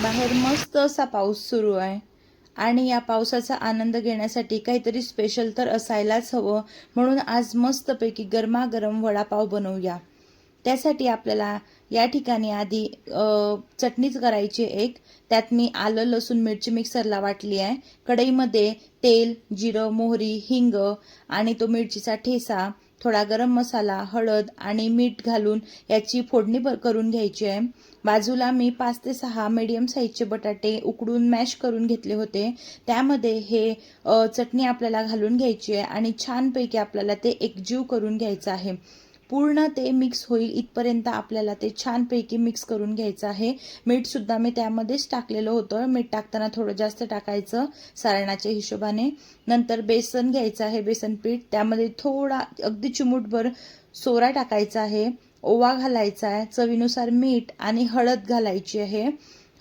बाहेर मस्त असा पाऊस सुरू आहे आणि या पावसाचा आनंद घेण्यासाठी काहीतरी स्पेशल तर असायलाच हवं. म्हणून आज मस्तपैकी गरमागरम वडापाव बनवूया. त्यासाठी आपल्याला या ठिकाणी आधी चटणीच करायची एक. त्यात मी आलं लसूण मिरची मिक्सरला वाटली आहे. कढईमध्ये तेल, जिरं, मोहरी, हिंग आणि तो मिरचीचा ठेसा, थोडा गरम मसाला, हळद आणि मीठ घालून याची फोडणी करून घ्यायची आहे. बाजूला मी 5 ते 6 मीडियम साईजचे बटाटे उकडून मॅश करून घेतले होते. त्यामध्ये हे चटणी आपल्याला घालून घ्यायची आहे आणि छानपैकी आपल्याला ते एकजीव करून घ्यायचं आहे. पूर्ण ते मिक्स होईल इथपर्यंत आपल्याला ते छानपैकी मिक्स करून घ्यायचं आहे. मीठ सुद्धा मी त्यामध्येच टाकलेलं होतं. मीठ टाकताना थोडं जास्त टाकायचं सारणाच्या हिशोबाने. नंतर बेसन घ्यायचं आहे, बेसन पीठ. त्यामध्ये थोडा अगदी चिमूटभर सोडा टाकायचा आहे, ओवा घालायचा आहे, चवीनुसार मीठ आणि हळद घालायची आहे.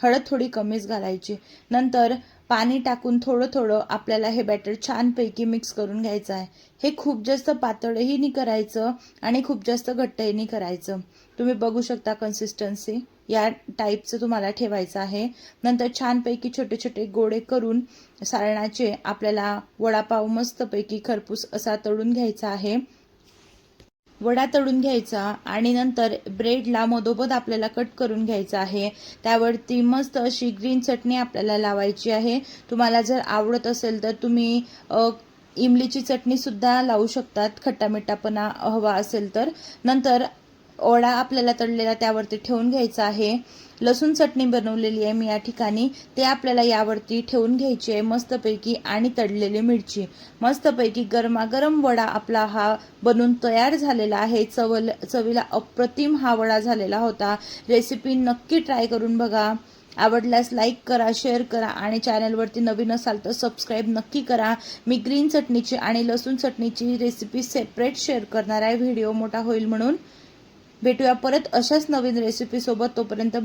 हळद थोडी कमीच घालायची. नंतर पाणी टाकून थोडं थोडं आपल्याला हे बॅटर छानपैकी मिक्स करून घ्यायचं आहे. हे खूप जास्त पातळही नाही करायचं आणि खूप जास्त घट्टही नाही करायचं. तुम्ही बघू शकता कन्सिस्टन्सी या टाईपचं तुम्हाला ठेवायचं आहे. नंतर छानपैकी छोटे छोटे गोळे करून सारणाचे आपल्याला वडापाव मस्तपैकी खरपूस असा तळून घ्यायचा आहे. वडा तळून घ्यायचा आणि नंतर ब्रेडला मधोमध आपल्याला कट करून घ्यायचा आहे. त्यावरती मस्त अशी ग्रीन चटणी आपल्याला लावायची आहे. तुम्हाला जर आवडत असेल तर तुम्ही इमलीची चटणी सुद्धा लावू शकतात, खट्टा मिठापणा हवा असेल तर. नंतर वडा आपल्याला तळलेला त्यावरती ठेवून घ्यायचा आहे. लसूण चटणी बनवलेली आहे मी या ठिकाणी, ते आपल्याला यावरती ठेवून घ्यायची आहे मस्तपैकी. आणि तळलेली मिरची मस्तपैकी गरमागरम वडा आपला हा बनून तयार झालेला आहे. चवीला अप्रतिम हा वडा झालेला होता. रेसिपी नक्की ट्राय करून बघा. आवडल्यास लाईक करा, शेअर करा आणि चॅनलवरती नवीन असाल तर सबस्क्राईब नक्की करा. मी ग्रीन चटणीची आणि लसूण चटणीची रेसिपी सेपरेट शेअर करणार आहे, व्हिडिओ मोठा होईल म्हणून. भेटूया परत अशाच नवीन रेसिपी सोबत. तोपर्यंत